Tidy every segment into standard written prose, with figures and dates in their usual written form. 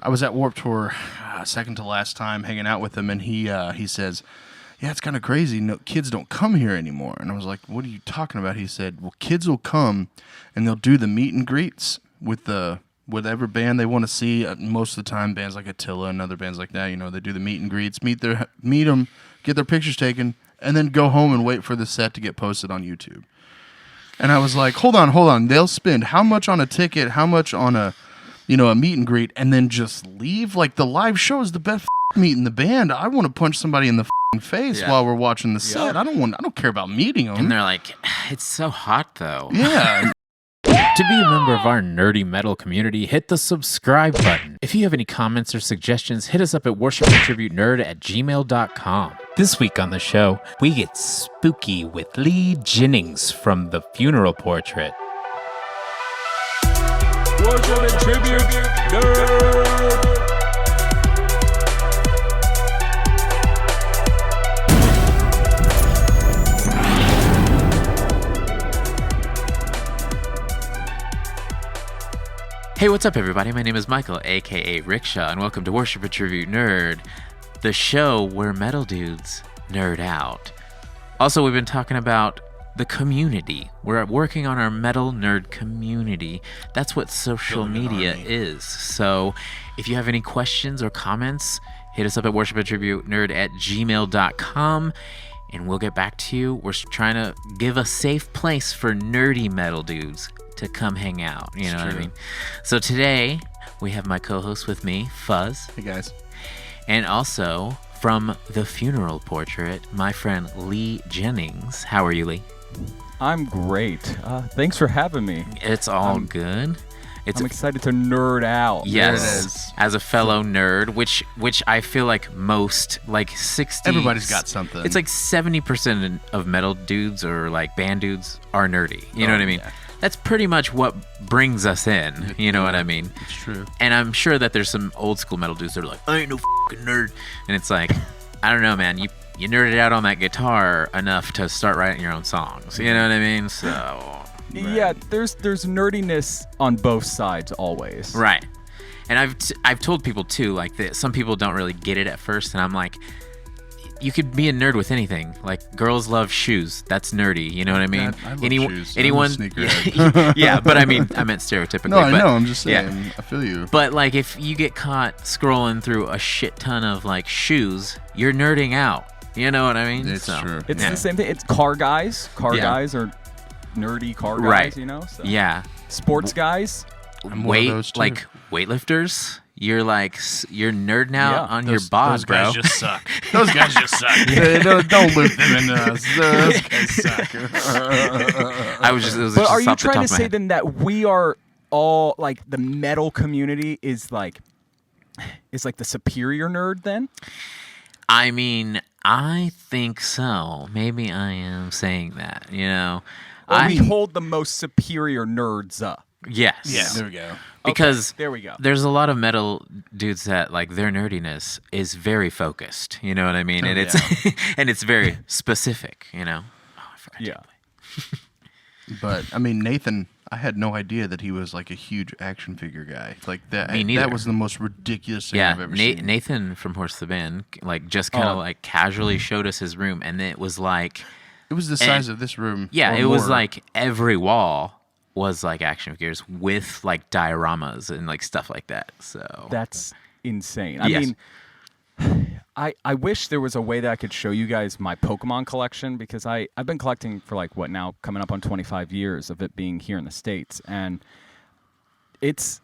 I was at Warped Tour second to last time hanging out with him, and he says, yeah, it's kind of crazy. No, kids don't come here anymore. And I was like, what are you talking about? He said, well, kids will come and they'll do the meet and greets with whatever band they want to see. Most of the time, bands like Attila and other bands like that, they do the meet and greets, meet them, get their pictures taken, and then go home and wait for the set to get posted on YouTube. And I was like, hold on. They'll spend how much on a ticket, how much on a meet and greet, and then just leave? Like, the live show is the best meeting the band. I want to punch somebody in the face while we're watching the set. I don't care about meeting them. And they're like, it's so hot though. Yeah. To be a member of our nerdy metal community, hit the subscribe button. If you have any comments or suggestions, hit us up at worshipandtributenerd@gmail.com. This week on the show, we get spooky with Lee Jennings from The Funeral Portrait. Worship and Tribute Nerd. Hey, what's up, everybody? My name is Michael, aka Rickshaw, and welcome to Worship and Tribute Nerd, the show where metal dudes nerd out. Also, we've been talking about the community. We're working on our metal nerd community. That's what social media is. So if you have any questions or comments, hit us up at worshipandtributenerd@gmail.com, and we'll get back to you. We're trying to give a safe place for nerdy metal dudes to come hang out. You know what I mean? So today, we have my co-host with me, Fuzz. Hey, guys. And also, from The Funeral Portrait, my friend Lee Jennings. How are you, Lee? I'm great. Thanks for having me. It's all good. I'm excited to nerd out. Yes, as a fellow nerd, which I feel like most, like 60... Everybody's got something. It's like 70% of metal dudes or like band dudes are nerdy. You know what I mean? Yeah. That's pretty much what brings us in. You know what I mean? It's true. And I'm sure that there's some old school metal dudes that are like, I ain't no fucking nerd. And it's like, I don't know, man. You nerded out on that guitar enough to start writing your own songs. You know what I mean? So... Yeah, there's nerdiness on both sides always. Right. And I've told people too, like, that some people don't really get it at first, and I'm like, you could be a nerd with anything. Like, girls love shoes. That's nerdy. You know what I mean? I love shoes. Anyone? I'm a sneakerhead. Yeah, but I meant stereotypically. No, I know. I'm just saying. Yeah. I feel you. But like, if you get caught scrolling through a shit ton of like shoes, you're nerding out. You know what I mean? It's true. It's the same thing. It's car guys. Guys are nerdy car guys. Right. You know? So. Yeah. Sports guys. Like weightlifters. You're nerding out on your bod, bro. Those guys just suck. Those guys just suck. Don't loop them into us. Those guys suck. But are you trying to say then that we are all like the metal community is like the superior nerd then? I mean, I think so. Maybe I am saying that. You know, we hold the most superior nerds up. Yes. Yeah. There we go. Because there we go. There's a lot of metal dudes that like their nerdiness is very focused. You know what I mean? And it's and it's very specific. You know. Oh, I forgot. Yeah. But I mean, Nathan, I had no idea that he was like a huge action figure guy. Like that. Me neither. That was the most ridiculous thing I've ever seen. Nathan from Horse the Band, like just kind of like casually showed us his room, and it was like it was the size of this room. Yeah, it was like every wall was like action figures with like dioramas and like stuff like that. So that's insane. I mean, I wish there was a way that I could show you guys my Pokemon collection, because I've been collecting for like what now, coming up on 25 years of it being here in the States, and it's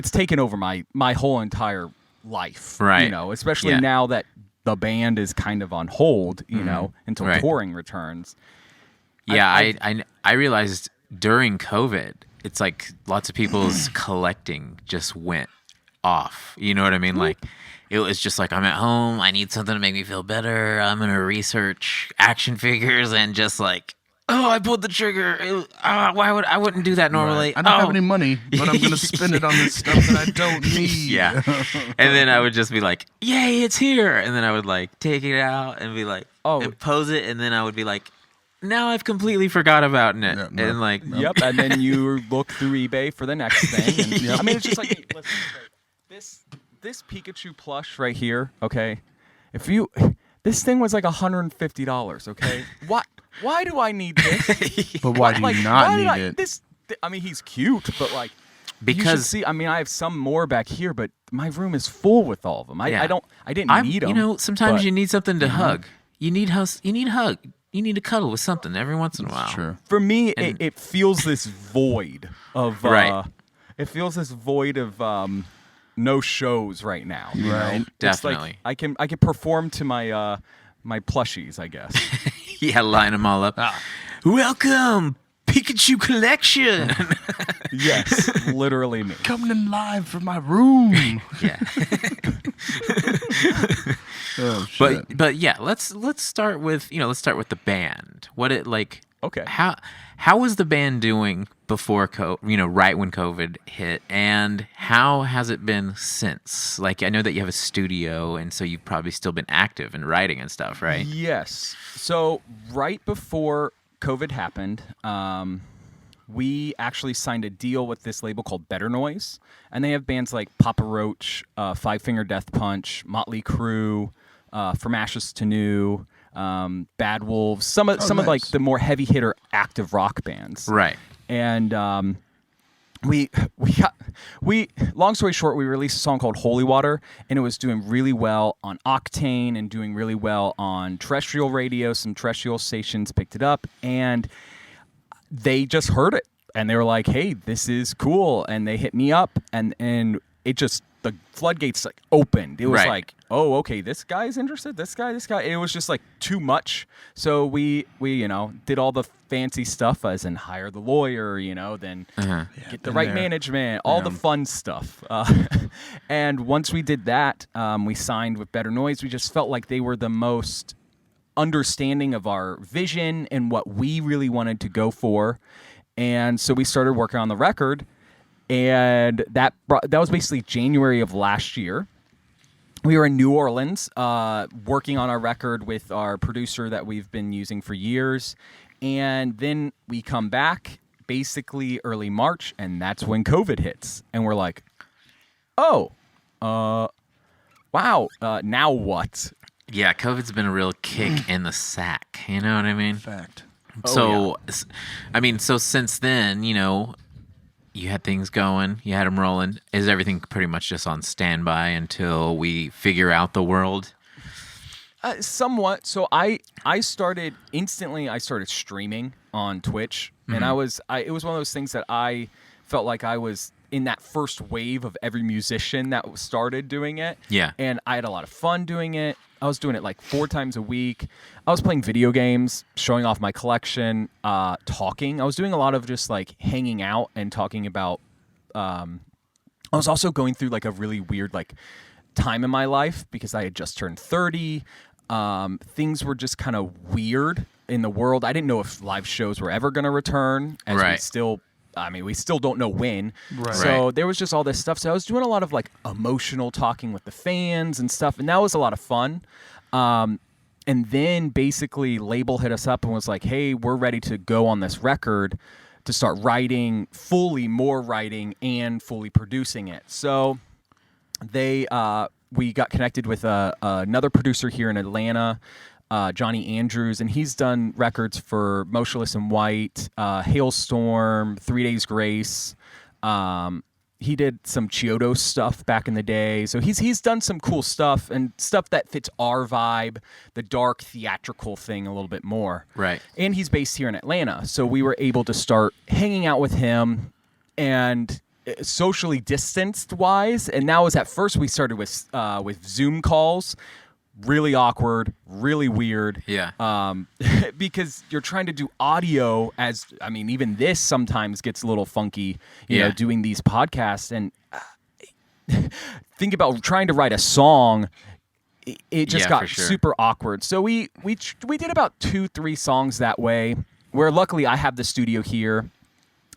taken over my whole entire life. Right. You know, especially now that the band is kind of on hold, you know, until touring returns. Yeah, I realized during COVID, it's like lots of people's collecting just went off. You know what I mean? Like, it was just like, I'm at home, I need something to make me feel better. I'm going to research action figures and just like, oh, I pulled the trigger. I wouldn't do that normally. Right. I don't have any money, but I'm going to spend it on this stuff that I don't need. Yeah. And then I would just be like, yay, it's here. And then I would like take it out and be like, and pose it. And then I would be like, now I've completely forgot about it. Yeah, and like, yep. And then you look through eBay for the next thing. And, I mean, it's just like, hey, listen, this Pikachu plush right here, okay, this thing was like $150, okay? Why do I need this? But why do you not need it? I mean, he's cute, but like, Because you should see, I mean, I have some more back here, but my room is full with all of them. I didn't need them. You know, sometimes you need something to hug. You need hug. You need to cuddle with something every once in a while. Sure. For me, it feels this void of Right. It feels this void of no shows right now. You Right. know? Definitely. It's like I can perform to my my plushies, I guess. Yeah, line them all up. Welcome, Pikachu Collection. Yes, literally me. Coming in live from my room. Yeah. Oh shit. But yeah, let's start with the band. What it like? Okay. How was the band doing before right when COVID hit, and how has it been since? Like, I know that you have a studio, and so you've probably still been active in writing and stuff, right? Yes. So right before COVID happened, we actually signed a deal with this label called Better Noise, and they have bands like Papa Roach, Five Finger Death Punch, Motley Crue, From Ashes to New, Bad Wolves, some of like the more heavy hitter active rock bands. Right. And we long story short, we released a song called Holy Water, and it was doing really well on Octane and doing really well on terrestrial radio. Some terrestrial stations picked it up, and they just heard it, and they were like, "Hey, this is cool," and they hit me up, and it just, the floodgates like opened. It was Right. like, oh, okay, this guy's interested. This guy. It was just like too much. So we did all the fancy stuff, as in hire the lawyer, then get the been right there. management, all the fun stuff. And once we did that, we signed with Better Noise. We just felt like they were the most understanding of our vision and what we really wanted to go for. And so we started working on the record. And that was basically January of last year. We were in New Orleans working on our record with our producer that we've been using for years. And then we come back basically early March, and that's when COVID hits. And we're like, oh, wow, now what? Yeah, COVID's been a real kick in the sack. You know what I mean? Fact. So, so since then, you had things going, you had them rolling. Is everything pretty much just on standby until we figure out the world? Somewhat. So I started streaming on Twitch, and it was one of those things that I felt like I was in that first wave of every musician that started doing it. Yeah. And I had a lot of fun doing it. I was doing it like 4 times a week. I was playing video games, showing off my collection, talking. I was doing a lot of just like hanging out and talking about. I was also going through like a really weird like time in my life because I had just turned 30. Things were just kind of weird in the world. I didn't know if live shows were ever going to return, as we still don't know when. Right. So there was just all this stuff. So I was doing a lot of like emotional talking with the fans and stuff, and that was a lot of fun. And then basically label hit us up and was like, hey, we're ready to go on this record to start writing, more writing and fully producing it. So we got connected with another producer here in Atlanta, Johnny Andrews, and he's done records for Motionless in White, Hailstorm, 3 Days Grace. He did some Chiodo stuff back in the day. So he's done some cool stuff and stuff that fits our vibe, the dark theatrical thing a little bit more. Right. And he's based here in Atlanta. So we were able to start hanging out with him and socially distanced wise. And that was at first we started with Zoom calls. Really awkward, really weird. Yeah. Because you're trying to do audio even this sometimes gets a little funky, you know, doing these podcasts. And think about trying to write a song. It just got super awkward. So we did about 2-3 songs that way, where luckily I have the studio here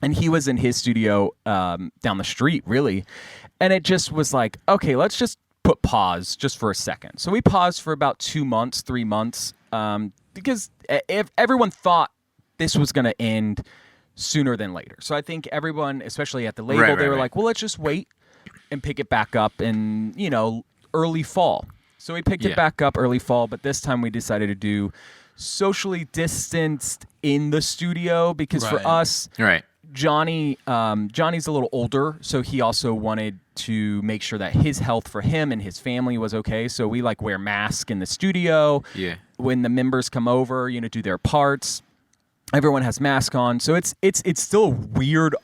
and he was in his studio down the street, really. And it just was like, okay, let's just put pause just for a second. So we paused for about 2 months, 3 months, because if everyone thought this was going to end sooner than later. So I think everyone, especially at the label, they were like, well, let's just wait and pick it back up in, early fall. So we picked it back up early fall, but this time we decided to do socially distanced in the studio because for us, Johnny's a little older, so he also wanted to make sure that his health for him and his family was okay. So we wear masks in the studio. Yeah. When the members come over, do their parts, everyone has masks on. So it's still a weird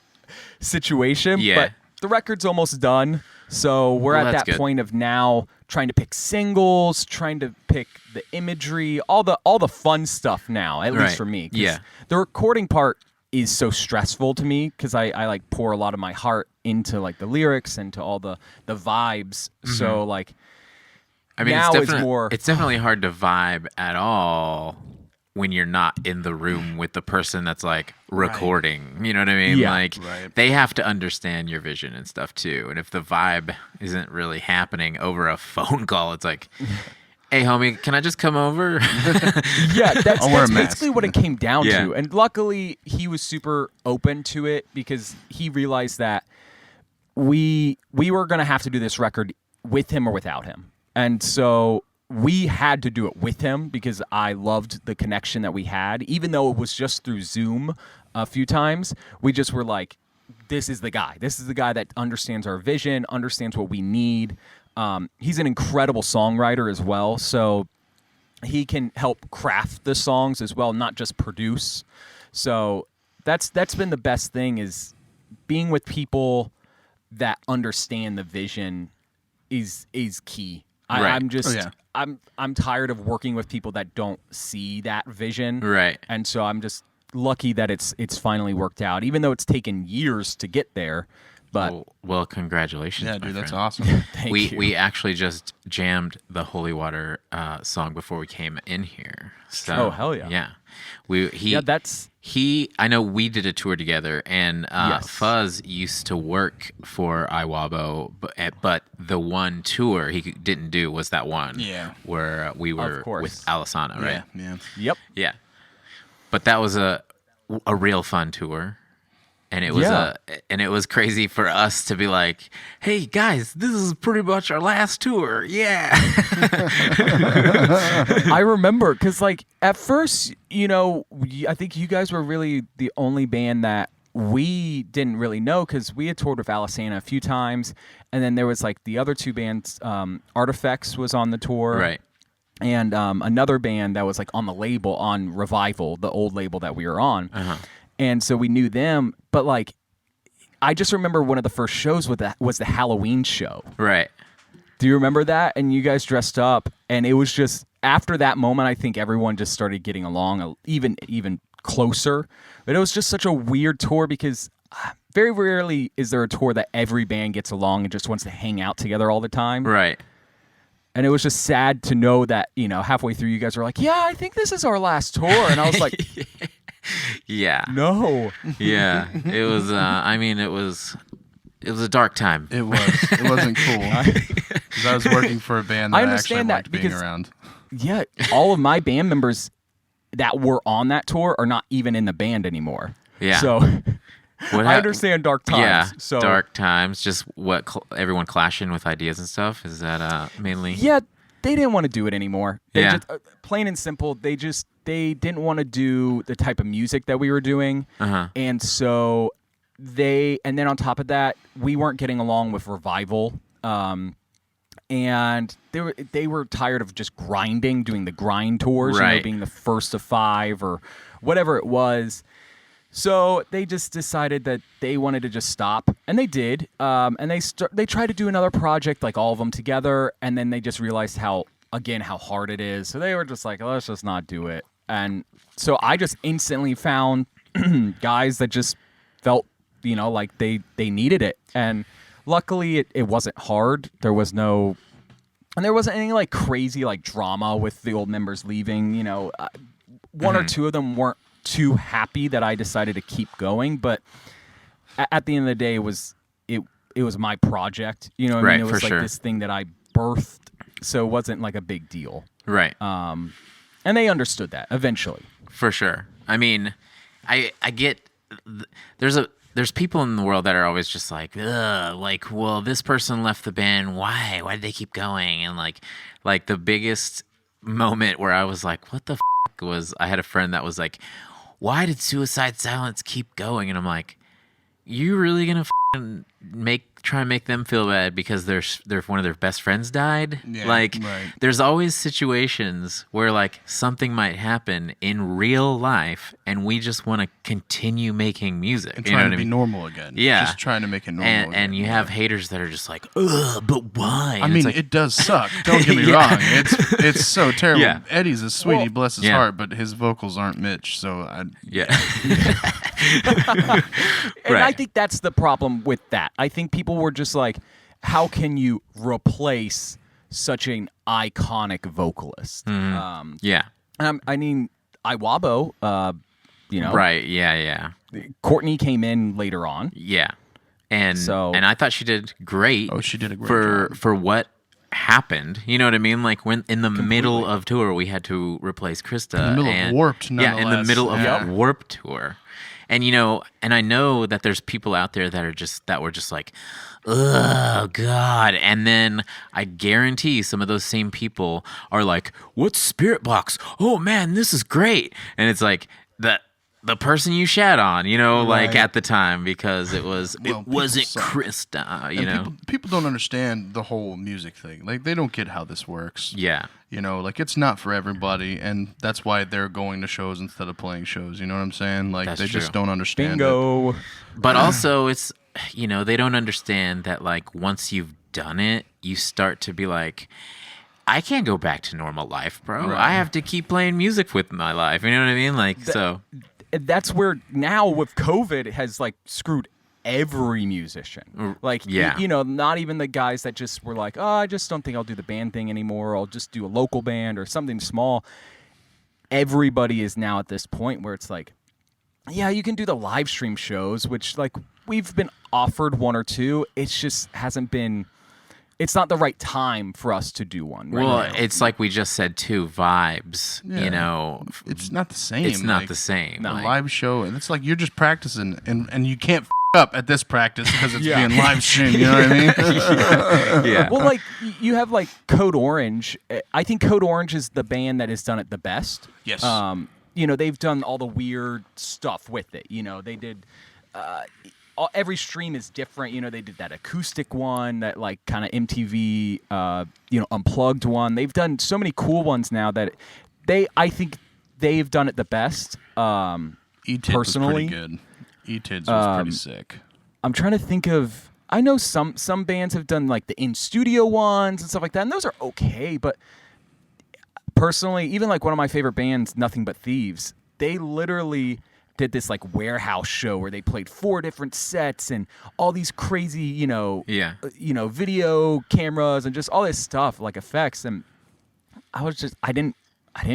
situation, but the record's almost done. So we're at that point of now trying to pick singles, trying to pick the imagery, all the fun stuff now, at least for me. Yeah. The recording part is so stressful to me because I pour a lot of my heart into the lyrics and to all the vibes. Mm-hmm. So now it's definitely hard to vibe at all when you're not in the room with the person that's recording. You know what I mean? Yeah. They have to understand your vision and stuff too. And if the vibe isn't really happening over a phone call, it's hey, homie, can I just come over? Yeah, that's basically what it came down to. And luckily, he was super open to it because he realized that we were going to have to do this record with him or without him. And so we had to do it with him because I loved the connection that we had. Even though it was just through Zoom a few times, we just were this is the guy. This is the guy that understands our vision, understands what we need. He's an incredible songwriter as well, so he can help craft the songs as well, not just produce. So that's been the best thing is being with people that understand the vision is key. Right. I'm tired of working with people that don't see that vision. Right. And so I'm just lucky that it's finally worked out, even though it's taken years to get there. But well, congratulations. Yeah, dude, that's friend. awesome. Thank you. We actually just jammed the Holy Water song before we came in here. So, hell yeah. Yeah. I know we did a tour together, and Fuzz used to work for IWABO, but the one tour he didn't do was that one where we were with Alisana, right? Yeah. Yep. Yeah. But that was a real fun tour. And it was crazy for us to be like, "Hey guys, this is pretty much our last tour." Yeah. I remember because at first, I think you guys were really the only band that we didn't really know because we had toured with Alisana a few times, and then there was the other two bands. Artifacts was on the tour, right? And another band that was on the label on Revival, the old label that we were on. Uh-huh. And so we knew them, but I just remember one of the first shows was the Halloween show. Right. Do you remember that? And you guys dressed up, and it was just after that moment, I think everyone just started getting along even closer. But it was just such a weird tour because very rarely is there a tour that every band gets along and just wants to hang out together all the time. Right. And it was just sad to know that halfway through you guys were like, "Yeah, I think this is our last tour," and I was like. Yeah. No. Yeah. It was. It was a dark time. It was. It wasn't cool. Because I was working for a band that I actually liked being around. Yeah, all of my band members that were on that tour are not even in the band anymore. Yeah. So I understand dark times. Yeah. So dark times. Just everyone clashing with ideas and stuff. Is that mainly? Yeah. They didn't want to do it anymore. They just, plain and simple, they didn't want to do the type of music that we were doing. Uh-huh. And so and then on top of that, we weren't getting along with Revival. And they were tired of just grinding, doing the grind tours, right. Being the first of 5 or whatever it was. So they just decided that they wanted to just stop, and they did. And they tried to do another project, all of them together, and then they just realized how hard it is. So they were just like, let's just not do it. And so I just instantly found guys that just felt, like they needed it. And luckily, it wasn't hard. There wasn't any crazy drama with the old members leaving. One or two of them weren't too happy that I decided to keep going, but at the end of the day, it was my project. You know what I mean? It was this thing that I birthed, so it wasn't a big deal. Right. And they understood that eventually. For sure. I mean, I get there's there's people in the world that are always just like, ugh, like, well, this person left the band. Why? Why did they keep going? And like the biggest moment where I was like, what the f-? was I had a friend that was like, why did Suicide Silence keep going? And I'm like, you really gonna try and make them feel bad because they're one of their best friends died? Yeah, like, right. There's always situations where like something might happen in real life, and we just want to continue making music And you know trying what to I be mean? normal again. Yeah, Just trying to make it normal again. And you have haters that are just like, ugh, but why? I And mean, it's like, it does suck. Don't get me Yeah. wrong. It's so terrible. Yeah. Eddie's a sweetie, bless his Yeah. heart, but his vocals aren't Mitch. So yeah. And Right. I think that's the problem with that. I think people were just like, how can you replace such an iconic vocalist? Yeah. I mean, Iwabo, you know, Right. Yeah. Courtney came in later on. Yeah. And So- and I thought she did great. Oh, she did a great job. for what happened. You know what I mean? Like when in the middle of tour we had to replace Krista. In the middle of and, Warped, Yeah, in the nonetheless. middle of Yeah. Warped tour. And you know, and I know that there's people out there that were just like, oh God. And then I guarantee some of those same people are like, what's Spirit Box? Oh man, this is great. And it's like the person you shat on, you know, like Right. at the time because it Well, wasn't people suck. Krista, you And know. people don't understand the whole music thing. Like, they don't get how this works. Yeah. You know, like, it's not for everybody, and that's why they're going to shows instead of playing shows. You know what I'm saying? Like, That's they just true. don't understand it. Bingo. But also it's, you know, they don't understand that like once you've done it, you start to be like, I can't go back to normal life, bro. Right. I have to keep playing music with my life. You know what I mean? Like, so That's where now with COVID it has like screwed every musician. Like, yeah. you know, not even the guys that just were like, oh, I just don't think I'll do the band thing anymore. I'll just do a local band or something small. Everybody is now at this point where it's like, yeah, you can do the live stream shows, which like we've been offered one or two. It's just hasn't been. It's not the right time for us to do one. Right well, now. it's like we just said too, vibes, Yeah. you know. It's not the same. It's not like, the same. A Like, live show, and it's like you're just practicing, and you can't up at this practice because it's Yeah. being live streamed. You know what I mean? yeah. Well, like you have like Code Orange. I think Code Orange is the band that has done it the best. Yes. You know, they've done all the weird stuff with it. You know, they did. Every stream is different. You know, they did that acoustic one, that like kind of MTV, you know, unplugged one. They've done so many cool ones now that I think they've done it the best. E-Tids Personally, was pretty good. E-Tids was pretty sick. I'm trying to think of. I know some bands have done like the in studio ones and stuff like that, and those are okay. But personally, even like one of my favorite bands, Nothing But Thieves, they literally did this like warehouse show where they played 4 different sets and all these crazy, you know, video cameras and just all this stuff, like effects. And I was just, I didn't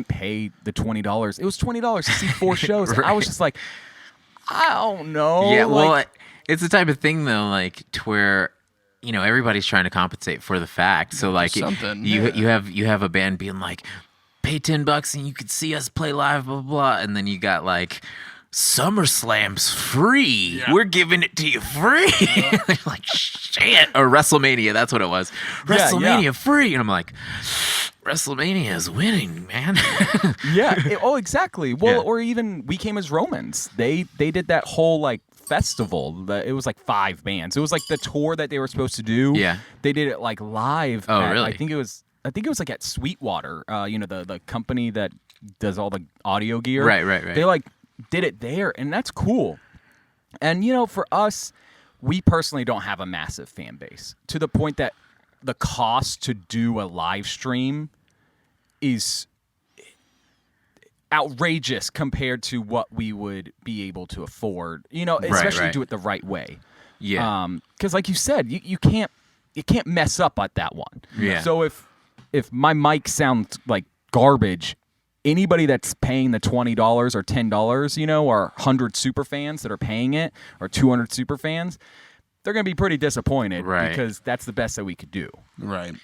pay the $20. It was $20 to see 4 shows. Right. I was just like, I don't know. Yeah, well, like, it's the type of thing though, like to where, you know, everybody's trying to compensate for the fact. So like, something, you yeah. you have a band being like, pay $10 and you could see us play live, blah blah blah, and then you got like, SummerSlam's free. Yeah. We're giving it to you free. They're like, shit. Or WrestleMania, that's what it was. WrestleMania free. And I'm like, WrestleMania is winning, man. yeah. Exactly. Well, Yeah. or even We Came as Romans. They did that whole like festival. It was like 5 bands. It was like the tour that they were supposed to do. Yeah. They did it like live. Oh, at, really? I think it was like at Sweetwater. You know, the company that does all the audio gear. Right. They like did it there, and that's cool. And you know, for us, we personally don't have a massive fan base to the point that the cost to do a live stream is outrageous compared to what we would be able to afford. You know, especially right. do it the right way. Yeah. Because like you said, you can't mess up at that one. Yeah. So if my mic sounds like garbage, anybody that's paying the $20 or $10, you know, or 100 super fans that are paying it, or 200 super fans, they're going to be pretty disappointed, Right. because that's the best that we could do. Right.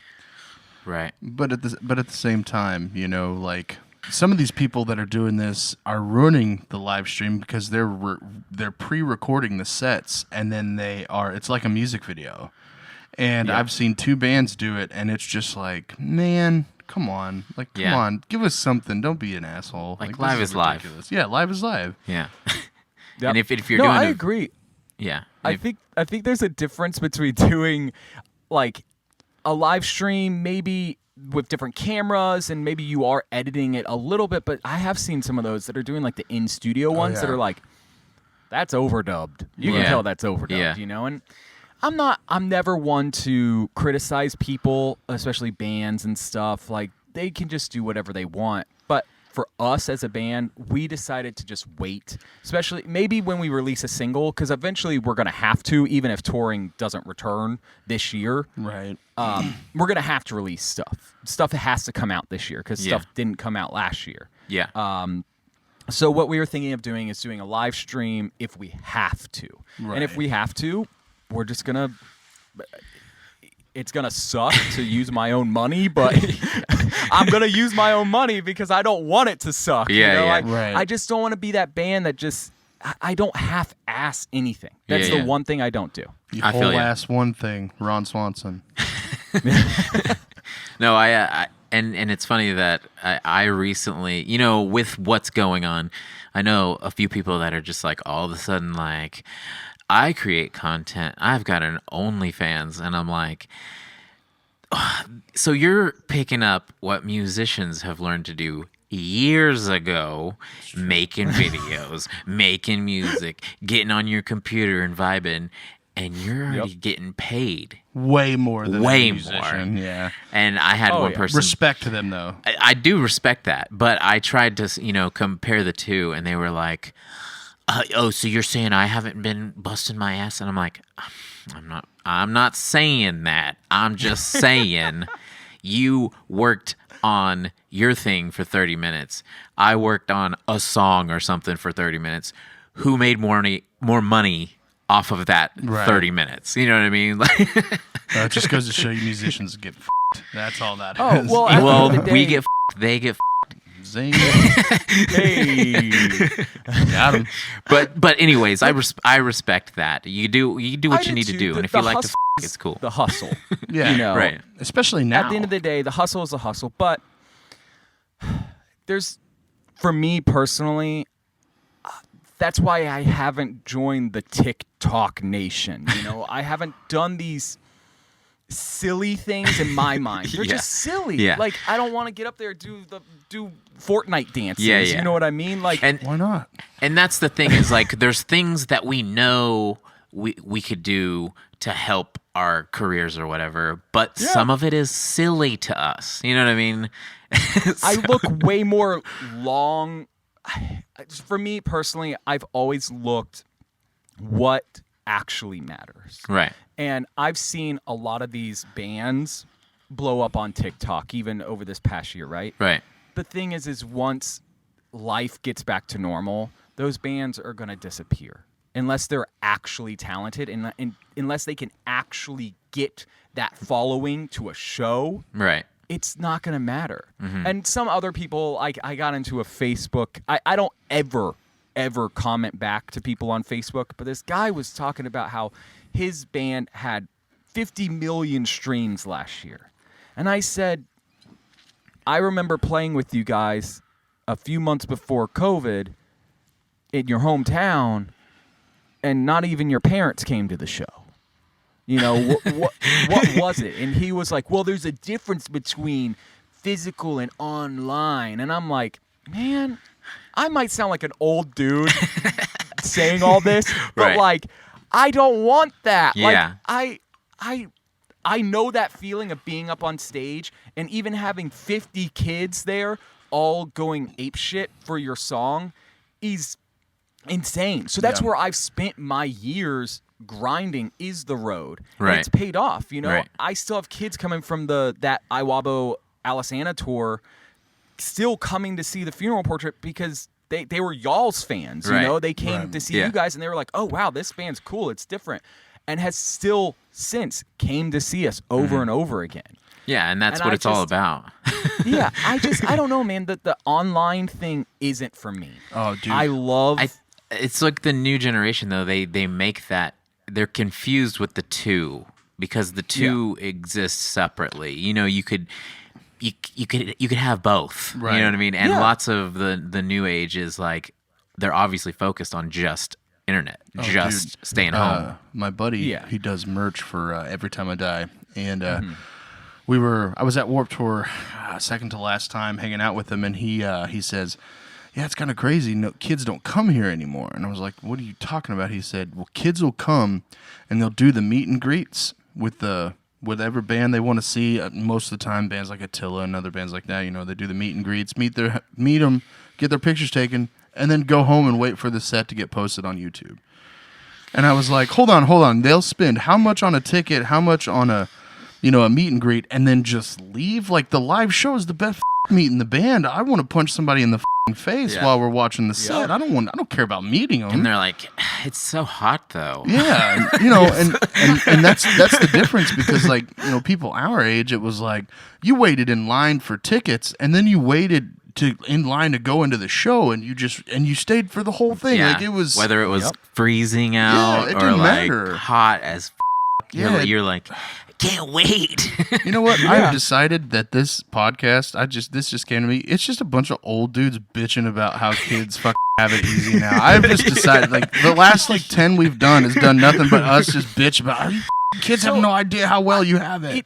Right. But at the same time, you know, like, some of these people that are doing this are ruining the live stream because they're pre-recording the sets and then it's like a music video. And I've seen 2 bands do it, and it's just like, man, come on. Like, come on. Give us something. Don't be an asshole. Like live is live. Yeah, live is live. Yeah. Yep. And if you're doing I agree. Yeah. I think there's a difference between doing, like, a live stream maybe with different cameras, and maybe you are editing it a little bit, but I have seen some of those that are doing, like, the in-studio ones that are like, that's overdubbed. You can tell that's overdubbed, you know? And I'm never one to criticize people, especially bands and stuff. Like, they can just do whatever they want. But for us as a band, we decided to just wait, especially maybe when we release a single, because eventually we're going to have to, even if touring doesn't return this year. Right. We're going to have to release stuff. Stuff that has to come out this year, because stuff didn't come out last year. Yeah. So what we were thinking of doing is doing a live stream if we have to. Right. And if we have to, we're just going to... It's going to suck to use my own money, but I'm going to use my own money because I don't want it to suck. Yeah, you know? Right. I just don't want to be that band that just... I don't half-ass anything. That's the one thing I don't do. You I feel whole ya. ass one thing, Ron Swanson. No, and it's funny that I recently, you know, with what's going on, I know a few people that are just like all of a sudden like, I create content. I've got an OnlyFans, and I'm like, so you're picking up what musicians have learned to do years ago, making videos, making music, getting on your computer and vibing, and you're already getting paid. Way more than Way a musician. more. Yeah. And I had one person. Respect to them, though. I do respect that, but I tried to, you know, compare the two, and they were like, so you're saying I haven't been busting my ass? And I'm like, I'm not saying that. I'm just saying you worked on your thing for 30 minutes. I worked on a song or something for 30 minutes. Who made more money off of that 30 minutes? You know what I mean? Like, It just goes to show you musicians get f***ed. That's all that Oh, is. well, at the well, end of the we day- get f***ed, they get f***ed. Zing. Hey. Got him. But anyways, I respect that. You do what I you do need to too. do, and if The you like to hustle f***, it's cool. The hustle. Yeah. You know, Right. Especially now. At the end of the day, the hustle is a hustle. But for me personally, that's why I haven't joined the TikTok nation. You know, I haven't done these silly things in my mind. They're just silly. Yeah. Like, I don't want to get up there and do Fortnite dances. Yeah. You know what I mean? Like, And Why not? And that's the thing is like there's things that we know we could do to help our careers or whatever, but some of it is silly to us. You know what I mean? I look way more long. For me personally, I've always looked what actually matters. Right. And I've seen a lot of these bands blow up on TikTok, even over this past year, right? Right. The thing is once life gets back to normal, those bands are going to disappear unless they're actually talented and unless they can actually get that following to a show. Right. It's not going to matter. And some other people, I got into a Facebook. I don't ever comment back to people on Facebook, but this guy was talking about how his band had 50 million streams last year. And I said, I remember playing with you guys a few months before COVID in your hometown, and not even your parents came to the show. You know, what was it? And he was like, well, there's a difference between physical and online. And I'm like, man, I might sound like an old dude saying all this, but Right. like, I don't want that. Yeah. Like, I know that feeling of being up on stage and even having 50 kids there all going apeshit for your song is insane. So that's where I've spent my years grinding is the road. Right. And it's paid off, you know. Right. I still have kids coming from that Iwabo Alisana tour still coming to see the funeral portrait because they were y'all's fans, you Right. know. They came to see Yeah. you guys and they were like, "Oh, wow, this band's cool. It's different." And has still since came to see us over and over again. Yeah, and that's And what I it's all just- about. Yeah, I don't know, man. The online thing isn't for me. Oh, dude. I love. It's like the new generation though. They make that they're confused with the two because the two exist separately. You know, you could have both. Right. You know what I mean? And lots of the new age is like they're obviously focused on just internet, staying home. My buddy, he does merch for Every Time I Die, and I was at Warped Tour second to last time hanging out with him, and he says, yeah, it's kind of crazy. No, kids don't come here anymore. And I was like, what are you talking about? He said, well, kids will come and they'll do the meet and greets with whatever band they want to see. Most of the time, bands like Attila and other bands like that, you know, they do the meet and greets, meet them, get their pictures taken, and then go home and wait for the set to get posted on YouTube. And I was like, hold on. They'll spend how much on a ticket, how much on a meet and greet, and then just leave? Like, the live show is the best meeting the band. I want to punch somebody in the face while we're watching the set. I don't care about meeting them. And they're like, it's so hot though. Yeah, and that's the difference, because like, people our age, it was like you waited in line for tickets and then you waited in line to go into the show, and you stayed for the whole thing. Yeah. Like, it was, whether it was freezing out it or didn't like matter. hot as you're like, can't wait. You know what? I've decided that this podcast, this just came to me. It's just a bunch of old dudes bitching about how kids have it easy now. I've just decided, like, the last 10 we've done has done nothing but us just bitch about kids have no idea how well you have it.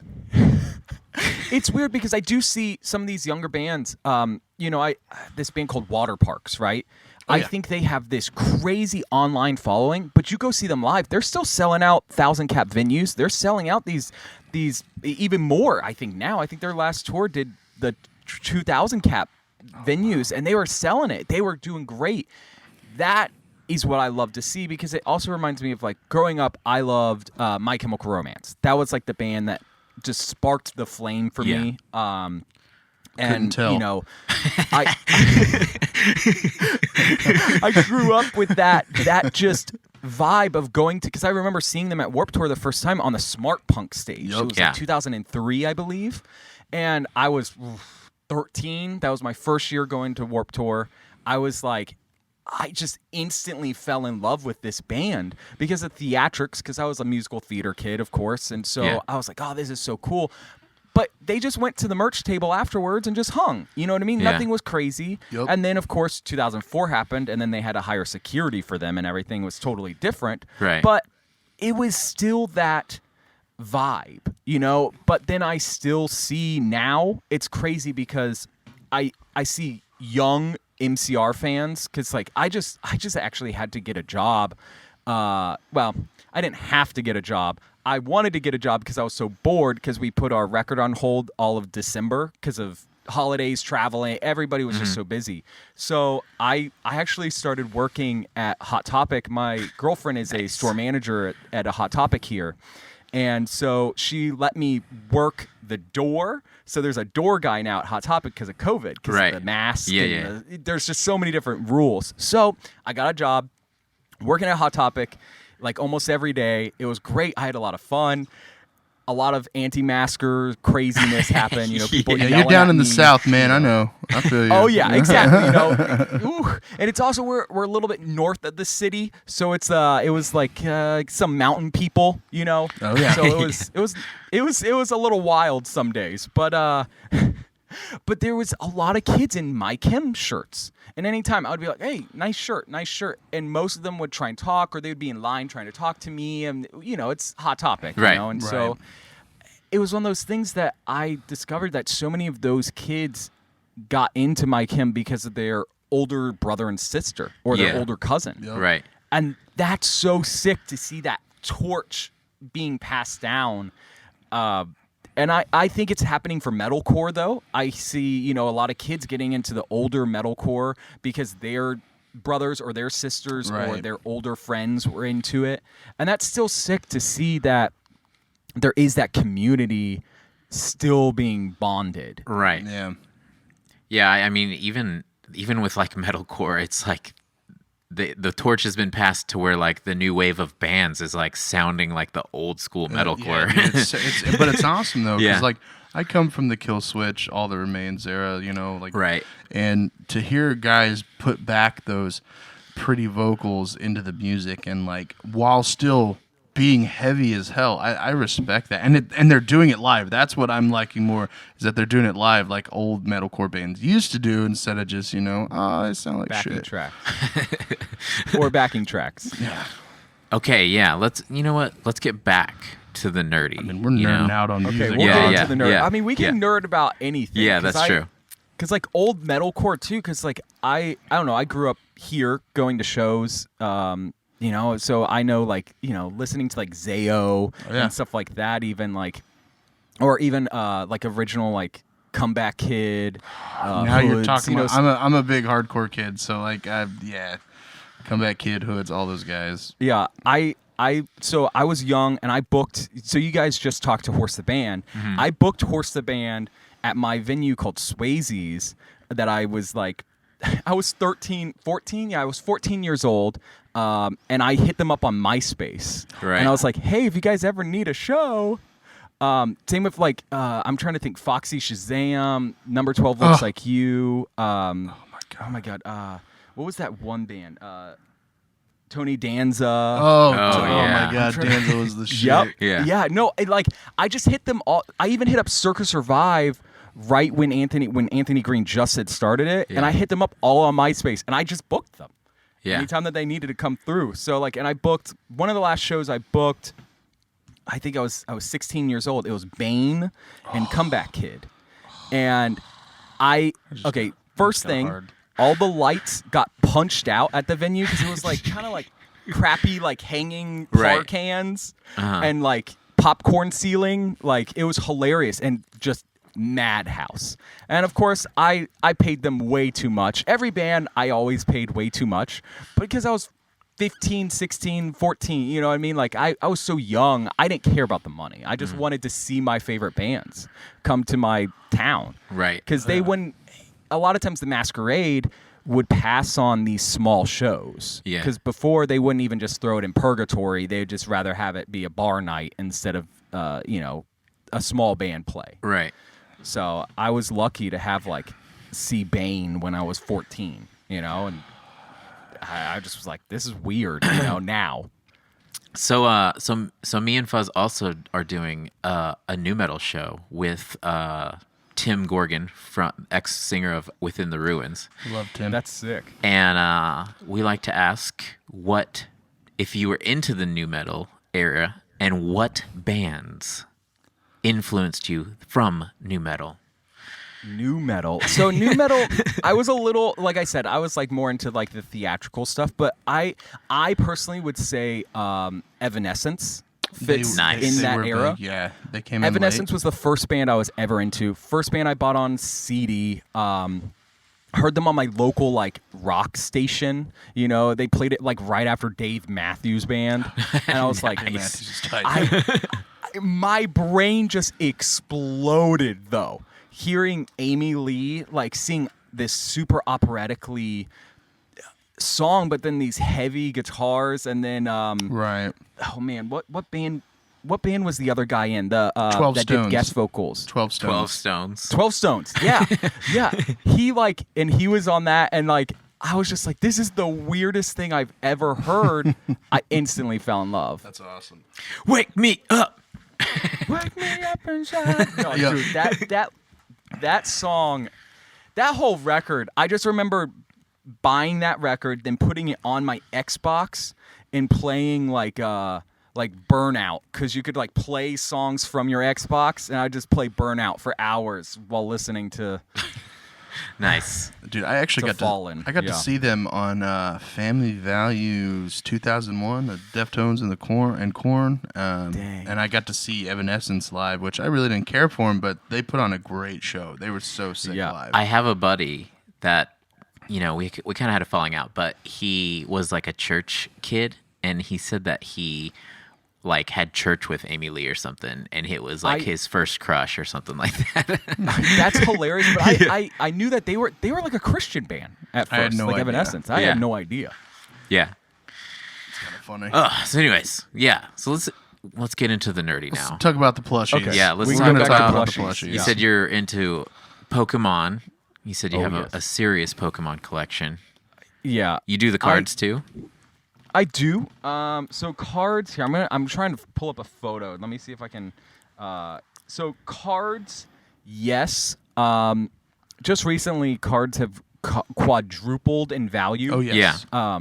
It's weird because I do see some of these younger bands. This band called Water Parks, right? I think they have this crazy online following, but you go see them live, they're still selling out 1,000-cap venues. They're selling out these even more, I think, now. I think their last tour did the 2,000-cap venues, and they were selling it. They were doing great. That is what I love to see, because it also reminds me of, like, growing up, I loved My Chemical Romance. That was, like, the band that just sparked the flame for me. Couldn't tell. I grew up with that just vibe of going to, because I remember seeing them at Warped Tour the first time on the Smart Punk stage. It was like 2003, I believe, and I was 13. That was my first year going to Warped Tour. I was like, I just instantly fell in love with this band because of theatrics, because I was a musical theater kid, of course, and so I was like, oh, this is so cool. But they just went to the merch table afterwards and just hung. You know what I mean? Yeah. Nothing was crazy. Yep. And then, of course, 2004 happened, and then they had to hire security for them, and everything was totally different. Right. But it was still that vibe, But then I still see now, it's crazy because I see young MCR fans, because, like, I just actually had to get a job. Well, I didn't have to get a job. I wanted to get a job because I was so bored, because we put our record on hold all of December because of holidays, traveling. Everybody was just so busy. So I actually started working at Hot Topic. My girlfriend is a store manager at a Hot Topic here. And so she let me work the door. So there's a door guy now at Hot Topic because of COVID, because of the mask. There's just so many different rules. So I got a job working at Hot Topic like almost every day. It was great. I had a lot of fun. A lot of anti-masker craziness happened. People yelling you're down at me, me, South, man. I know. I feel you. Oh yeah, exactly. And it's also we're a little bit north of the city, so it was like some mountain people. Oh yeah. So it was a little wild some days, but there was a lot of kids in My Chem shirts. And anytime I would be like, hey, nice shirt. And most of them would try and talk, or they would be in line trying to talk to me. And, it's Hot Topic, right. And so it was one of those things that I discovered that so many of those kids got into My Chem because of their older brother and sister or their older cousin. Yep. Right. And that's so sick to see that torch being passed down. And I think it's happening for metalcore, though. I see, a lot of kids getting into the older metalcore because their brothers or their sisters or their older friends were into it. And that's still sick to see that there is that community still being bonded. Right. Yeah. Yeah, I mean, even with like metalcore, it's like the torch has been passed to where like the new wave of bands is like sounding like the old school metalcore. But it's awesome though, because like I come from the Kill Switch, All That Remains era, like Right. And to hear guys put back those pretty vocals into the music and like while still being heavy as hell, I respect that. And they're doing it live. That's what I'm liking more, is that they're doing it live like old metalcore bands used to do, instead of just, I sound like backing shit. tracks. Or backing tracks. Yeah. Okay, yeah. Let's get back to the nerdy. I mean, we're nerding out on music. Okay, we'll Yeah, go yeah, into the nerd. yeah, I mean, we can nerd about anything. Yeah, that's true. Because like old metalcore too. Because like I don't know. I grew up here going to shows. So I know like listening to like Zayo and stuff like that. Even like, or even like original like Comeback Kid. Now you're Hoods, talking about. I'm a big hardcore kid, so like Comeback Kid, Hoods, all those guys. Yeah, so I was young and I booked. So you guys just talked to Horse the Band. Mm-hmm. I booked Horse the Band at my venue called Swayze's. That I was like, I was 14. Yeah, I was 14 years old. And I hit them up on MySpace. Right. And I was like, hey, if you guys ever need a show. Same with like, I'm trying to think, Foxy Shazam, Number 12 Looks Like You. Oh my God. What was that one band? Tony Danza. Oh yeah. my God, Danza was the shit. Yep. Yeah. Yeah. No, I just hit them all. I even hit up Circa Survive right when Anthony Green just had started it, and I hit them up all on MySpace, and I just booked them. Yeah. Anytime that they needed to come through. So like, and I booked one of the last shows I booked. I think I was 16 years old. It was Bane and Comeback Kid, and first thing. hard. All the lights got punched out at the venue because it was like kind of like crappy like hanging car Right. cans Uh-huh. and like popcorn ceiling. Like it was hilarious and just madhouse. And of course I paid them way too much. Every band I always paid way too much because I was 15, 16, 14, you know what I mean? Like I was so young, I didn't care about the money. I just wanted to see my favorite bands come to my town. Right. Because they wouldn't. A lot of times the Masquerade would pass on these small shows. Yeah. Because before they wouldn't even just throw it in Purgatory. They'd just rather have it be a bar night instead of, a small band play. Right. So I was lucky to have like see Bane when I was 14, and I just was like, this is weird, now. So so me and Fuzz also are doing a new metal show with Tim Gorgon, ex-singer of Within the Ruins. Love Tim. That's sick. And we like to ask what, if you were into the new metal era, and what bands influenced you from new metal? New metal. So new metal, I was a little, like I said, I was like more into like the theatrical stuff, but I personally would say Evanescence fits Nice. in that were era. big, yeah, they came in Evanescence late. was the first band I was ever into. First band I bought on CD. Heard them on my local like rock station. They played it like right after Dave Matthews Band, and I was like, Matthews is tight. my brain just exploded though. Hearing Amy Lee like sing this super operatically song, but then these heavy guitars, and then Right. oh man, what band was the other guy in the 12 that Stones. did guest vocals? 12 Stones. 12 Stones. 12 Stones. Yeah. Yeah. He was on that, and like I was just like, this is the weirdest thing I've ever heard. I instantly fell in love. That's awesome. Wake me up. Wake me up and shine. No, Yeah. dude, that song, that whole record, I just remember buying that record, then putting it on my Xbox and playing like Burnout, because you could like play songs from your Xbox, and I just play Burnout for hours while listening to. Nice. Dude, I actually To Fallen, I got yeah. to see them on Family Values 2001, the Deftones and Korn. Dang. And I got to see Evanescence live, which I really didn't care for them, but they put on a great show. They were so sick Yeah. live. I have a buddy that, we kind of had a falling out, but he was like a church kid, and he said that he like had church with Amy Lee or something, and it was like his first crush or something like that. That's hilarious. But I knew that they were like a Christian band at first, I had no like idea. Evanescence. I Yeah. had no idea. Yeah. It's kind of funny. So anyways, yeah. So let's get into the nerdy now. Let's talk about the plushies. Okay. Yeah, let's We talk can go back to about plushies. You Yeah. said you're into Pokemon. You said you have yes. a serious Pokemon collection. Yeah, You do the cards too? I do. So cards here. I'm trying to pull up a photo. Let me see if I can. So cards, yes. Just recently, cards have quadrupled in value. Oh, yes. Yeah.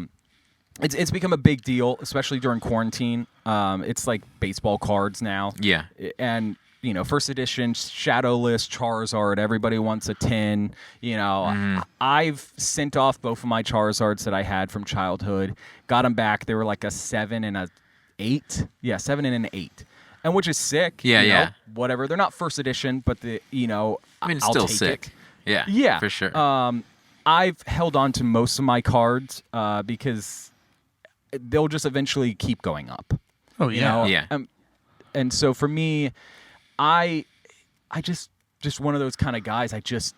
It's become a big deal, especially during quarantine. It's like baseball cards now. Yeah. And first edition, Shadowless, Charizard, everybody wants a 10. I've sent off both of my Charizards that I had from childhood, got them back. They were like a 7 and a 8. Yeah, 7 and an 8. And which is sick. Yeah, yeah. Whatever. They're not first edition, but I mean, it's I'll still take sick. it. Yeah, for sure. I've held on to most of my cards because they'll just eventually keep going up. Oh, yeah. Yeah. And so for me, I just one of those kind of guys. I just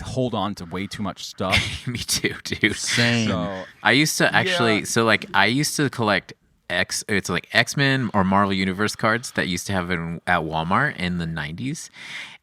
hold on to way too much stuff. Me too, dude. Same. So I used to actually, Yeah. so like I used to collect it's like X-Men or Marvel Universe cards that used to have at Walmart in the 90s.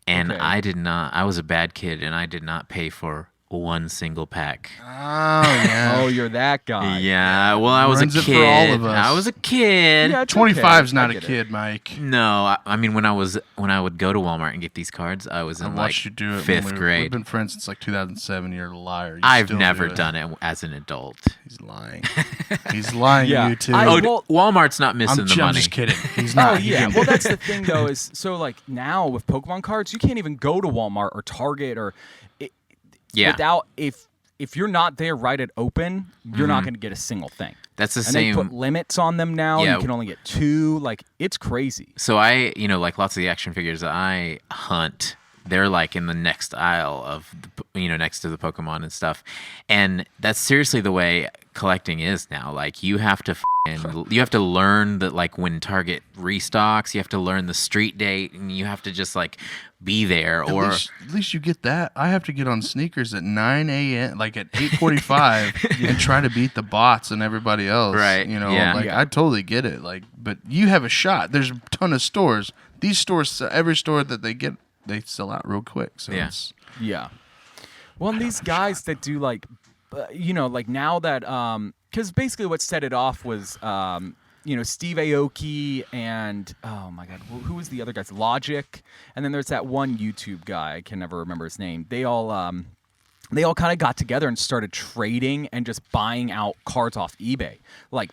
And Okay. I was a bad kid and I did not pay for one single pack. Oh, yeah. oh, you're that guy. Yeah, well, I was a Ruins it kid. for all of us. I was a kid. Yeah, it's 25's okay. not I a get it. kid, Mike. No, I mean when I would go to Walmart and get these cards, I was I in watched like you do it. fifth We've grade. been friends since like 2007. You're a liar. You I've still never do done it as an adult. He's lying. He's lying Yeah, to you, too. I- well- Walmart's not missing the I'm money. just kidding. He's not. Oh He yeah. didn't. Well, that's the thing though. Is so like now with Pokemon cards, you can't even go to Walmart or Target or Yeah, without if you're not there right at open, you're not going to get a single thing. that's the And same. they put limits on them now. Yeah. You can only get 2. Like it's crazy. So I, like lots of the action figures that I hunt, they're like in the next aisle of, next to the Pokemon and stuff. And that's seriously the way collecting is now. Like you have to learn that like when Target restocks, you have to learn the street date and you have to just like be there At or least you get that. I have to get on sneakers at 9 a.m., like at 8:45, and try to beat the bots and everybody else. Right, yeah. Like Yeah. I totally get it. Like, but you have a shot. There's a ton of stores. These stores, every store that they get, they sell out real quick. So Yeah. it's, Yeah. Well, and these guys that do like, like now that, because basically what set it off was, Steve Aoki and oh my God, who was the other guys? Logic, and then there's that one YouTube guy. I can never remember his name. They all kind of got together and started trading and just buying out cards off eBay, like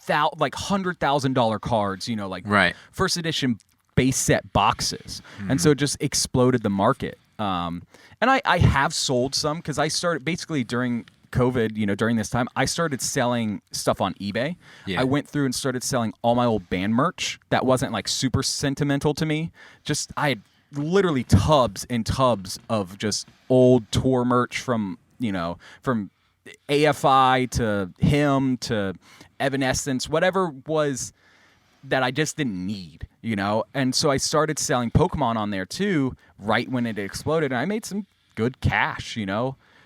$100,000 cards. Right. First edition base set boxes, and so it just exploded the market. And I have sold some because I started basically during COVID, during this time, I started selling stuff on eBay. Yeah. I went through and started selling all my old band merch that wasn't like super sentimental to me. Just I had literally tubs and tubs of just old tour merch from AFI to Him to Evanescence, whatever was that I just didn't need, And so I started selling Pokemon on there too, right when it exploded, and I made some good cash,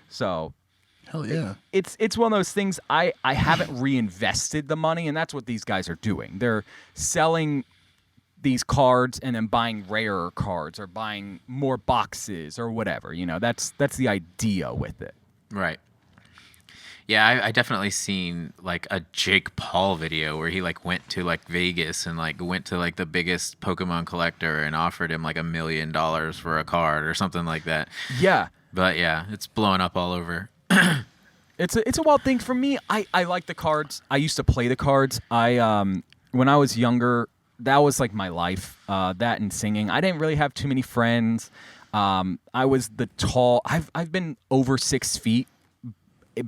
So hell yeah. it's one of those things I haven't reinvested the money, and that's what these guys are doing. They're selling these cards and then buying rarer cards or buying more boxes or whatever. That's the idea with it. Right. Yeah, I definitely seen like a Jake Paul video where he like went to like Vegas and like went to like the biggest Pokemon collector and offered him like $1 million for a card or something like that. Yeah. But yeah, it's blowing up all over. It's a wild thing for me. I like the cards. I used to play the cards. When I was younger, that was like my life. That and singing. I didn't really have too many friends. I was the tall. I've been over 6 feet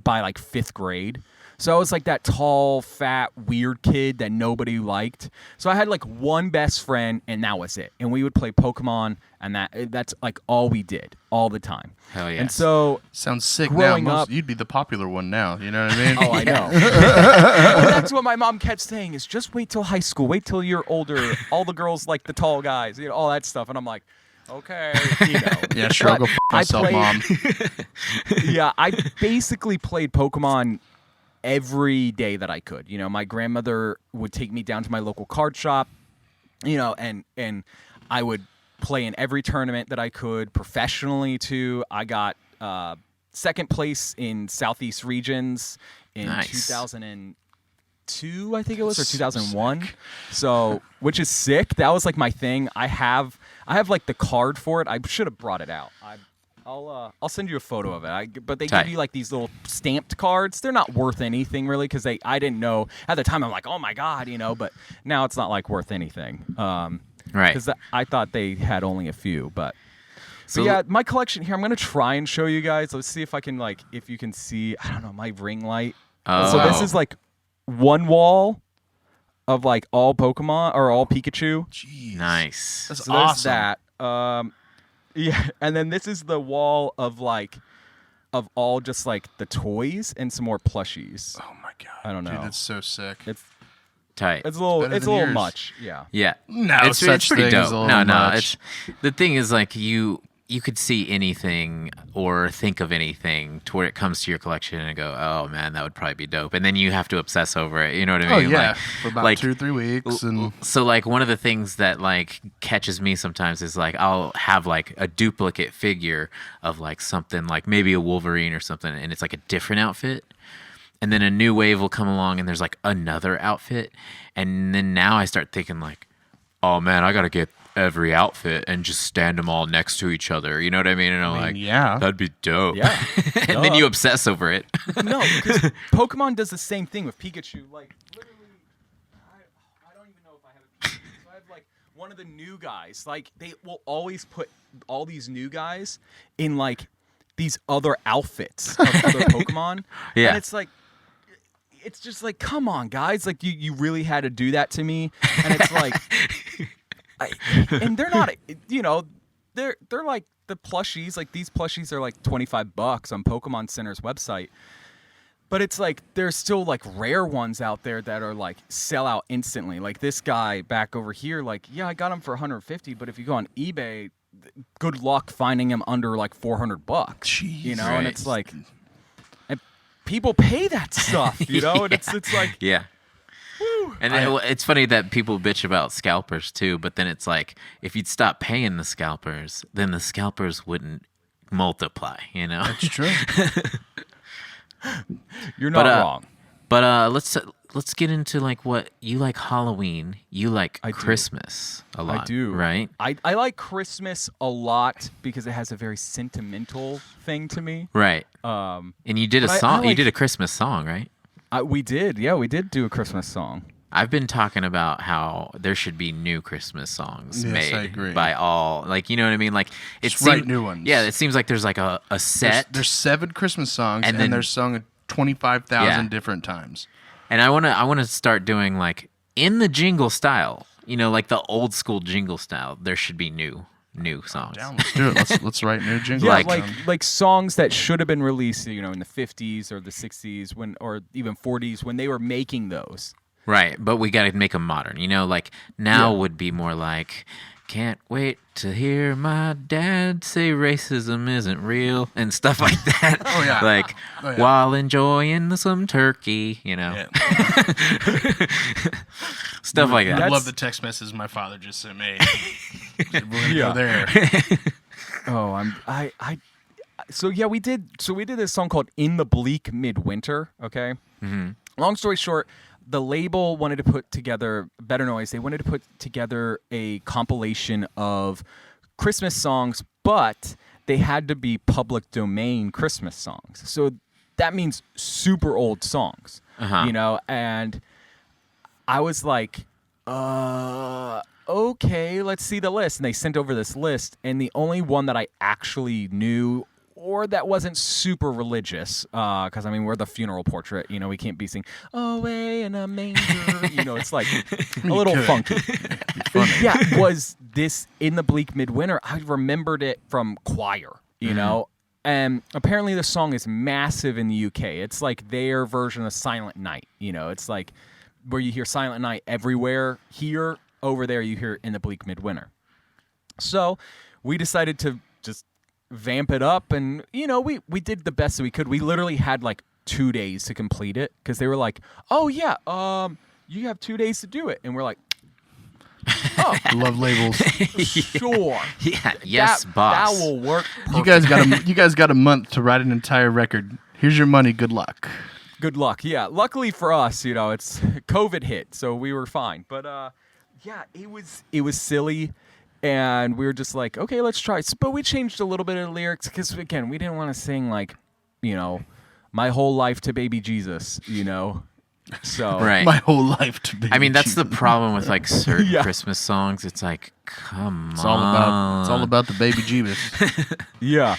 by like 5th grade. So I was like that tall, fat, weird kid that nobody liked. So I had like one best friend, and that was it. And we would play Pokemon, and that's like all we did all the time. Hell yes. And so Sounds sick Growing now. up- You'd be the popular one now. You know what I mean? Oh, I know. And that's what my mom kept saying is just wait till high school. Wait till you're older. All the girls like the tall guys, all that stuff. And I'm like, okay, Yeah, sure. I'll go f myself, Mom. Yeah, I basically played Pokemon every day that I could. My grandmother would take me down to my local card shop. and I would play in every tournament that I could professionally too. I got second place in Southeast regions in 2002, I think it was, or 2001. Sick. So, which is sick. That was like my thing. I have like the card for it. I should have brought it out. I'll send you a photo of it. But they give you like these little stamped cards. They're not worth anything really because I didn't know at the time. I'm like, oh my god, But now it's not like worth anything. Right. Because I thought they had only a few, but yeah, my collection here. I'm gonna try and show you guys. Let's see if I can if you can see. I don't know, my ring light. Oh. So this is like one wall of like all Pokemon or all Pikachu. Jeez. Nice. That's So awesome. there's that. Yeah, and then this is the wall of all just like the toys and some more plushies. Oh my god. I don't know. Dude, that's so sick. It's Tight. a little better it's a than little yours. much. Yeah. Yeah. No it's such pretty thing as dope. a No, little no. much. The thing is like you could see anything or think of anything to where it comes to your collection and go, oh man, that would probably be dope. And then you have to obsess over it. You know what I Oh mean? yeah, Like, for about like 2 or 3 weeks, and so like one of the things that like catches me sometimes is like I'll have like a duplicate figure of like something like maybe a Wolverine or something, and it's like a different outfit. And then a new wave will come along and there's like another outfit. And then now I start thinking like, oh man, I got to get every outfit and just stand them all next to each other. You know what I mean? And I'm like, yeah. that'd be dope. Yeah. And then you obsess over it. No, because Pokemon does the same thing with Pikachu. Like, literally, I don't even know if I have a Pikachu. So I have, like, one of the new guys. Like, they will always put all these new guys in, like, these other outfits of other Pokemon. Yeah. And it's just like, come on, guys. Like, you really had to do that to me. And it's like... and they're not, they're like the plushies. Like these plushies are like $25 on Pokemon Center's website. But it's like there's still like rare ones out there that are like sell out instantly. Like this guy back over here, like I got him for $150, but if you go on eBay, good luck finding him under like $400. Jeez. And it's like, and people pay that stuff, and it's like. Yeah. And then, it's funny that people bitch about scalpers too, but then it's like if you'd stop paying the scalpers, then the scalpers wouldn't multiply. That's true. You're not wrong. But let's get into like what you like. Halloween, you like I do. Christmas a lot. I do. Right? I like Christmas a lot because it has a very sentimental thing to me. Right. And you did a but song. I You did a Christmas song, right? We did. Yeah, we did do a Christmas song. I've been talking about how there should be new Christmas songs Yes, made I agree. by all, like, you know what I mean? Like, Just write new ones. Yeah, it seems like there's like a set. There's 7 Christmas songs, And and then- they're sung 25,000 Yeah. different times. And I want to start doing like in the jingle style, like the old school jingle style. There should be new songs. Down, let's do it. Let's write new jingles. Yeah, like songs that should have been released, in the 50s or the 60s or even 40s when they were making those. Right, but we got to make them modern. Like now would be more like, can't wait to hear my dad say racism isn't real and stuff like that. Oh, yeah. Like Oh, yeah. while enjoying some turkey, Yeah. stuff like that. I love the text message my father just sent me. We're gonna Yeah. go there. Oh, so we did this song called "In the Bleak Midwinter." Okay. Mm-hmm. Long story short, the label wanted to put together Better Noise. They wanted to put together a compilation of Christmas songs, but they had to be public domain Christmas songs. So that means super old songs, and I was like, okay, let's see the list. And they sent over this list, and the only one that I actually knew or that wasn't super religious, because, we're the funeral portrait, we can't be singing, away in a manger, it's like a little funky. Yeah, was this In the Bleak Midwinter. I remembered it from choir, and apparently the song is massive in the UK. It's like their version of Silent Night, it's like where you hear Silent Night everywhere. Here, over there, you hear In the Bleak Midwinter. So we decided to just vamp it up, and we did the best that we could. We literally had like 2 days to complete it because they were like, oh yeah, you have 2 days to do it, and we're like, Oh, I love labels. sure. Yeah, yes, that, boss. That will work. You guys got a month to write an entire record. Here's your money. Good luck. Good luck. Yeah. Luckily for us, it's COVID hit, so we were fine. But yeah, it was silly, and we were just like, okay, let's try. But we changed a little bit of the lyrics because again, we didn't want to sing like, my whole life to baby Jesus, So Right. My whole life to be. I mean, that's the problem with like certain Yeah. Christmas songs. It's like, come It's on. all about the baby Jesus. yeah.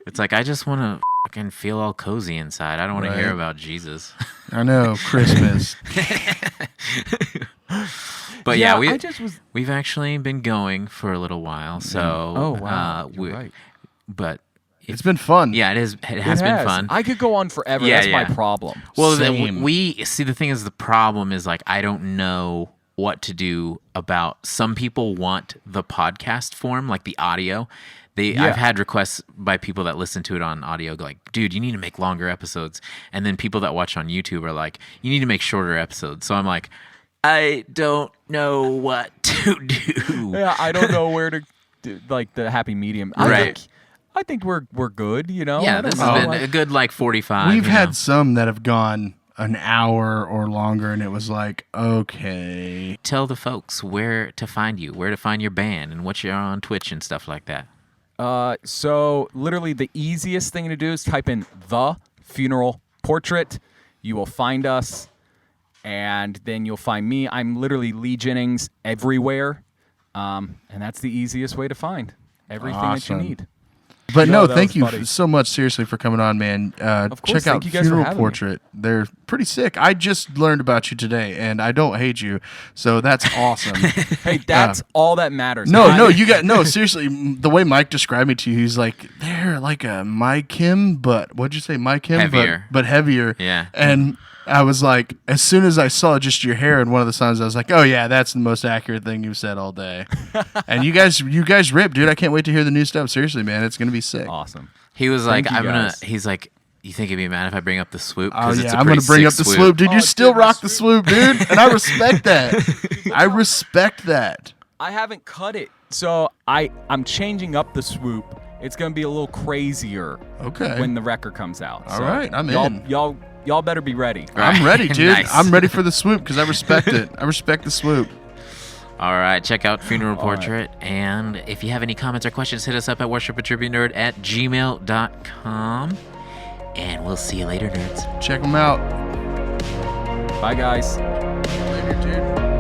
It's like, I just want to fucking feel all cozy inside. I don't want to hear Right. about Jesus. I know, Christmas. But Yeah, yeah, I just was. we've actually been going for a little while. So, Oh wow. You're right. But It's been fun. yeah, it has been fun. I could go on forever. Yeah, That's yeah. my problem. Well, Same. we see the thing is the problem is like I don't know what to do about. Some people want the podcast form, like the audio. I've had requests by people that listen to it on audio, like, dude, you need to make longer episodes. And then people that watch on YouTube are like, you need to make shorter episodes. So I'm like, I don't know what to do. Yeah, I don't know where to do, like the happy medium. Right. I think we're good. Yeah, I this don't has know. been a good like 45. We've you know. had some that have gone an hour or longer, and it was like, okay. Tell the folks where to find you, where to find your band, and what you're on Twitch and stuff like that. So literally the easiest thing to do is type in The Funeral Portrait. You will find us, and then you'll find me. I'm literally Lee Jennings everywhere, and that's the easiest way to find everything that you Awesome. need. But No, no, that thank was you funny. so much, seriously, for coming on, man. Of course, Check out thank you guys for Funeral having me. Portrait. They're pretty sick. I just learned about you today, and I don't hate you, so that's awesome. Hey, that's all that matters. Seriously, the way Mike described me to you, he's like, they're like a Mike Kim, but what'd you say, Mike Kim? Heavier. But heavier. Yeah. And I was like, as soon as I saw just your hair in one of the songs, I was like, oh yeah, that's the most accurate thing you've said all day. And you guys rip, dude. I can't wait to hear the new stuff. Seriously, man, it's gonna be sick. Awesome. He was like, Thank you, guys. he's like, you think it'd be mad if I bring up the swoop? Oh 'Cause it's yeah, a I'm gonna pretty bring up sick the swoop, dude. You Oh, still dude, rock the the swoop, dude, and I respect that. I respect that. I haven't cut it, so I'm changing up the swoop. It's gonna be a little crazier. Okay. When the record comes out. All So right, I'm y'all, in. Y'all better be ready. I'm ready, dude. Nice. I'm ready for the swoop because I respect it. I respect the swoop. All right, check out Funeral All Portrait. And if you have any comments or questions, hit us up at worshipatribunerd@gmail.com. And we'll see you later, nerds. Check them out. Bye, guys. Later, dude.